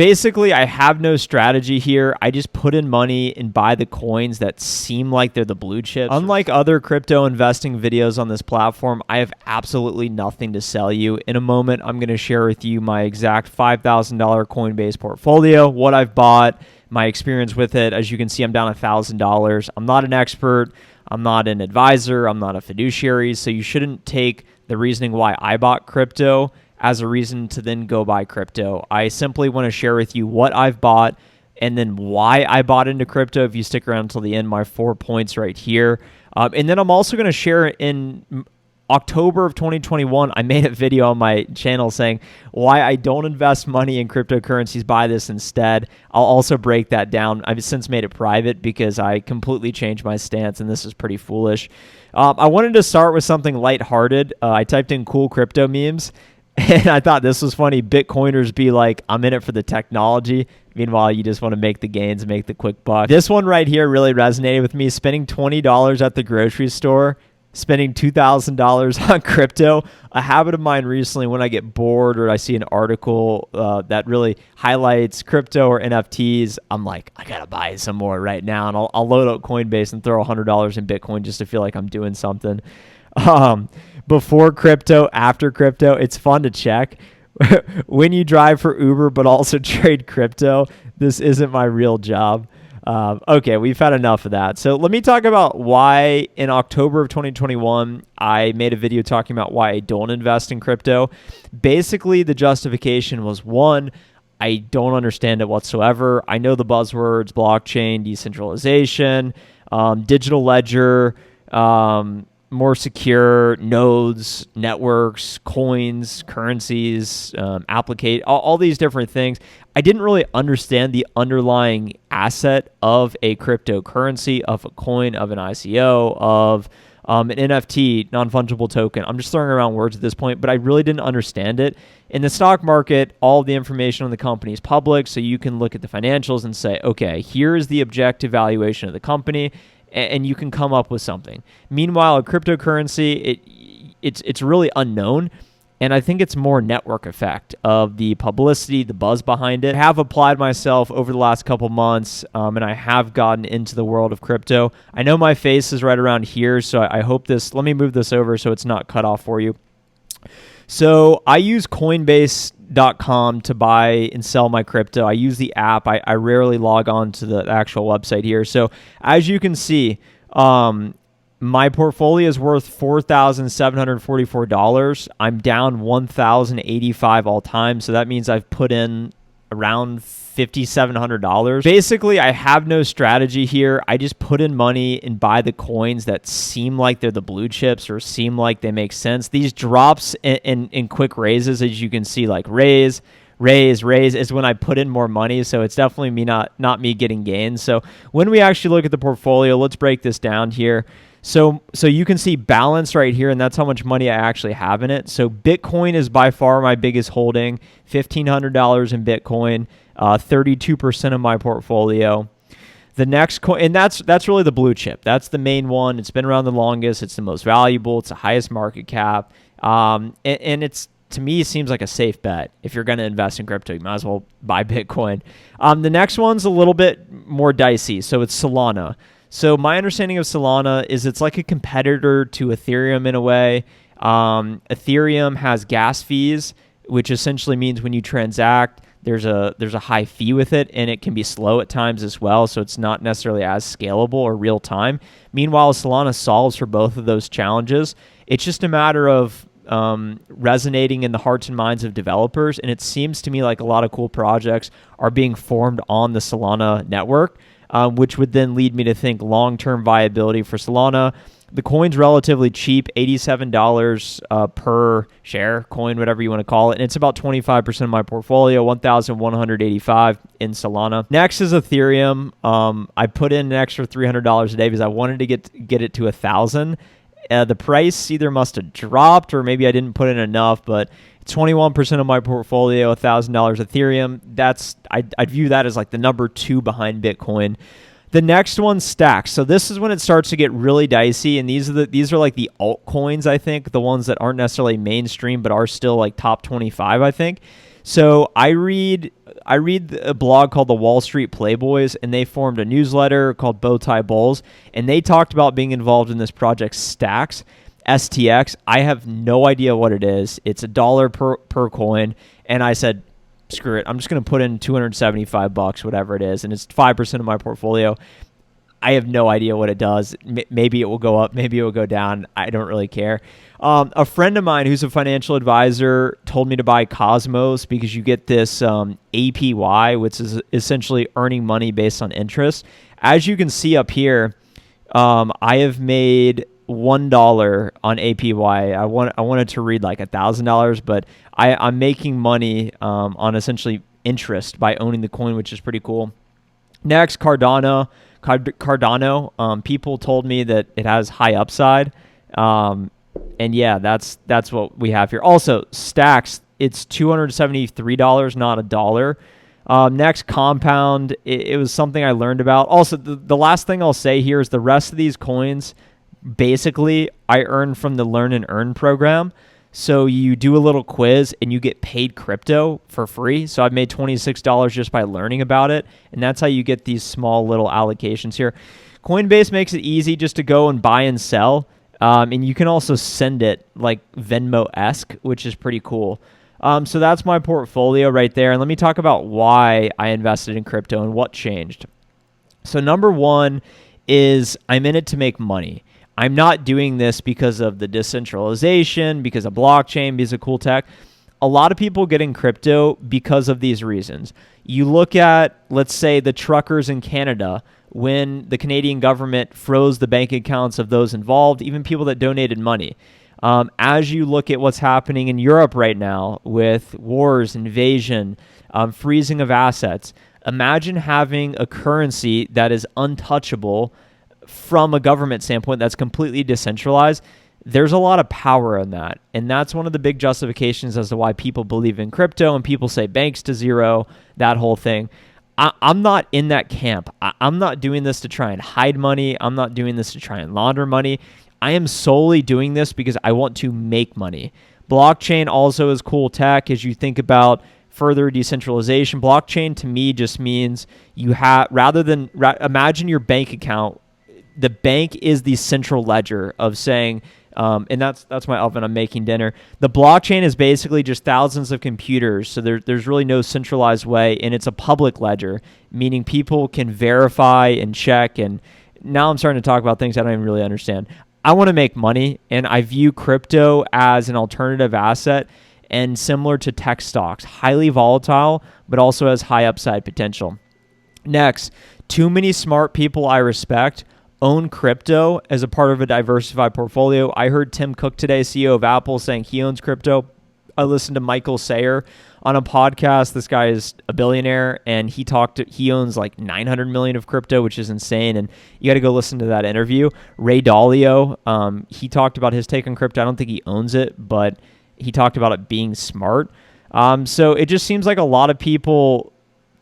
Basically, I have no strategy here. I just put in money and buy the coins that seem like they're the blue chips. Unlike other crypto investing videos on this platform, I have absolutely nothing to sell you. In a moment, I'm going to share with you my exact $5,000 Coinbase portfolio, what I've bought, my experience with it. As you can see, I'm down $1,000. I'm not an expert. I'm not an advisor. I'm not a fiduciary. So you shouldn't take the reasoning why I bought crypto as a reason to then go buy crypto. I simply want to share with you what I've bought and then why I bought into crypto. If you stick around until the end, my 4 points right here. And then I'm also going to share in October of 2021, I made a video on my channel saying why I don't invest money in cryptocurrencies, buy this instead. I'll also break that down. I've since made it private because I completely changed my stance, and this is pretty foolish. I wanted to start with something lighthearted. I typed in cool crypto memes, and I thought this was funny. Bitcoiners be like, I'm in it for the technology. Meanwhile, you just want to make the gains, make the quick buck. This one right here really resonated with me. Spending $20 at the grocery store, spending $2,000 on crypto. A habit of mine recently when I get bored or I see an article that really highlights crypto or NFTs, I'm like, I got to buy some more right now. And I'll load up Coinbase and throw $100 in Bitcoin just to feel like I'm doing something. Before crypto, after crypto, it's fun to check. When you drive for Uber but also trade crypto, this isn't my real job. Okay, we've had enough of that. So let me talk about why in October of 2021, I made a video talking about why I don't invest in crypto. Basically, the justification was, one, I don't understand it whatsoever. I know the buzzwords, blockchain, decentralization, digital ledger, more secure nodes, networks, coins, currencies, all these different things. I didn't really understand the underlying asset of a cryptocurrency, of a coin, of an ICO, of an NFT, non-fungible token. I'm just throwing around words at this point, but I really didn't understand it. In the stock market, all the information on the company is public, so you can look at the financials and say, okay, here's the objective valuation of the company, and you can come up with something. Meanwhile, a cryptocurrency, it's really unknown, and I think it's more network effect of the publicity, the buzz behind it. I have applied myself over the last couple months, and I have gotten into the world of crypto. I know my face is right around here, so I hope this, let me move this over so it's not cut off for you. So I use Coinbase.com to buy and sell my crypto. I use the app. I rarely log on to the actual website here. So as you can see, my portfolio is worth $4,744. I'm down $1,085 all time. So that means I've put in around $5,700. Basically, I have no strategy here. I just put in money and buy the coins that seem like they're the blue chips or seem like they make sense. These drops in quick raises, as you can see, like raise is when I put in more money. So it's definitely me not me getting gains. So when we actually look at the portfolio, let's break this down here. So you can see balance right here, and that's how much money I actually have in it. So Bitcoin is by far my biggest holding, $1,500 in Bitcoin, 32% of my portfolio. The next coin, and that's really the blue chip. That's the main one. It's been around the longest. It's the most valuable. It's the highest market cap. And it's, to me, it seems like a safe bet. If you're going to invest in crypto, you might as well buy Bitcoin. The next one's a little bit more dicey. So it's Solana. So my understanding of Solana is it's like a competitor to Ethereum in a way. Ethereum has gas fees, which essentially means when you transact, there's a high fee with it, and it can be slow at times as well, so it's not necessarily as scalable or real time. Meanwhile, Solana solves for both of those challenges. It's just a matter of resonating in the hearts and minds of developers, and it seems to me like a lot of cool projects are being formed on the Solana network, which would then lead me to think long-term viability for Solana. The coin's relatively cheap, $87 per share, coin, whatever you want to call it. And it's about 25% of my portfolio, $1,185 in Solana. Next is Ethereum. I put in an extra $300 a day because I wanted to get it to $1,000. The price either must have dropped or maybe I didn't put in enough, but it's 21% of my portfolio, $1,000 Ethereum. I'd view that as like the number 2 behind Bitcoin. The next one, Stacks. So this is when it starts to get really dicey, and these are like the altcoins, I think, the ones that aren't necessarily mainstream but are still like top 25, I think. So I read a blog called the Wall Street Playboys, and they formed a newsletter called Bowtie Bulls, and they talked about being involved in this project Stacks, STX. I have no idea what it is. It's $1 per coin, and I said, screw it. I'm just going to put in $275, whatever it is, and it's 5% of my portfolio. I have no idea what it does. Maybe it will go up. Maybe it will go down. I don't really care. A friend of mine who's a financial advisor told me to buy Cosmos because you get this APY, which is essentially earning money based on interest. As you can see up here, I have made $1 on APY. I wanted to read like $1,000, but I'm making money on essentially interest by owning the coin, which is pretty cool. Next, Cardano. People told me that it has high upside. And yeah, that's what we have here. Also, Stacks, it's $273, not $1. Next, Compound. It was something I learned about. Also, the last thing I'll say here is the rest of these coins, basically, I earn from the Learn and Earn program. So you do a little quiz and you get paid crypto for free. So I've made $26 just by learning about it. And that's how you get these small little allocations here. Coinbase makes it easy just to go and buy and sell. And you can also send it like Venmo-esque, which is pretty cool. So that's my portfolio right there. And let me talk about why I invested in crypto and what changed. So number one is I'm in it to make money. I'm not doing this because of the decentralization, because of blockchain, because of cool tech. A lot of people get in crypto because of these reasons. You look at, let's say, the truckers in Canada when the Canadian government froze the bank accounts of those involved, even people that donated money. As you look at what's happening in Europe right now with wars, invasion, freezing of assets, imagine having a currency that is untouchable from a government standpoint that's completely decentralized. There's a lot of power in that. And that's one of the big justifications as to why people believe in crypto and people say banks to zero, that whole thing. I'm not in that camp. I'm not doing this to try and hide money. I'm not doing this to try and launder money. I am solely doing this because I want to make money. Blockchain also is cool tech as you think about further decentralization. Blockchain to me just means you have, imagine your bank account. The bank is the central ledger of saying, and that's my oven, I'm making dinner. The blockchain is basically just thousands of computers, so there's really no centralized way, and it's a public ledger, meaning people can verify and check, and now I'm starting to talk about things I don't even really understand. I want to make money, and I view crypto as an alternative asset, and similar to tech stocks, highly volatile, but also has high upside potential. Next, too many smart people I respect own crypto as a part of a diversified portfolio. I heard Tim Cook today, CEO of Apple, saying he owns crypto. I listened to Michael Saylor on a podcast. This guy is a billionaire, and he owns like 900 million of crypto, which is insane. And you got to go listen to that interview. Ray Dalio, he talked about his take on crypto. I don't think he owns it, but he talked about it being smart. So it just seems like a lot of people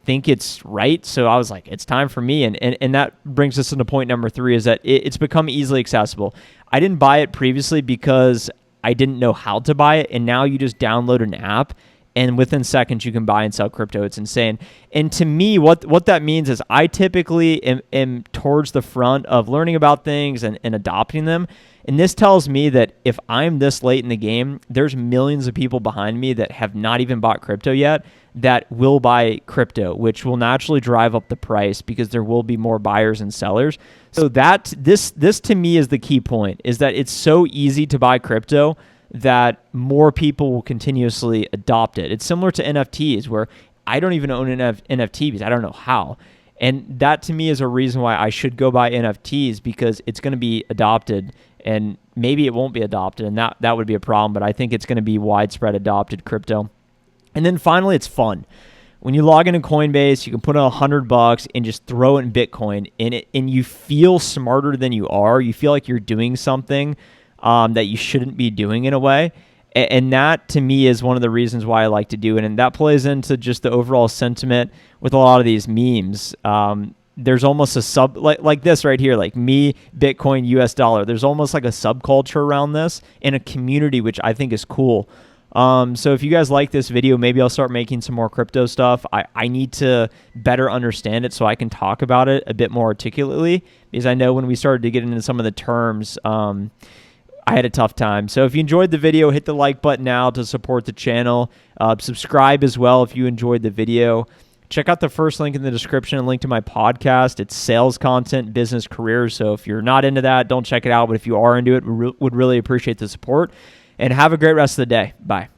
think it's right. So I was like, it's time for me. And that brings us into point number 3 is that it's become easily accessible. I didn't buy it previously because I didn't know how to buy it. And now you just download an app and within seconds you can buy and sell crypto. It's insane. And to me, what that means is I typically am towards the front of learning about things and adopting them. And this tells me that if I'm this late in the game, there's millions of people behind me that have not even bought crypto yet that will buy crypto, which will naturally drive up the price because there will be more buyers and sellers. So this to me is the key point, is that it's so easy to buy crypto that more people will continuously adopt it. It's similar to NFTs where I don't even own an NFT because I don't know how. And that to me is a reason why I should go buy NFTs, because it's going to be adopted, and maybe it won't be adopted, and that would be a problem, but I think it's going to be widespread adopted crypto. And then finally, it's fun. When you log into Coinbase, you can put in $100 and just throw it in Bitcoin, and you feel smarter than you are. You feel like you're doing something that you shouldn't be doing in a way. And that, to me, is one of the reasons why I like to do it. And that plays into just the overall sentiment with a lot of these memes. There's almost a like this right here, like me, Bitcoin, US dollar. There's almost like a subculture around this in a community, which I think is cool. So if you guys like this video, maybe I'll start making some more crypto stuff. I need to better understand it so I can talk about it a bit more articulately, because I know when we started to get into some of the terms, I had a tough time. So if you enjoyed the video, hit the like button now to support the channel. Subscribe as well if you enjoyed the video. Check out the first link in the description, a link to my podcast. It's sales content, business careers. So if you're not into that, don't check it out. But if you are into it, we would really appreciate the support. And have a great rest of the day. Bye.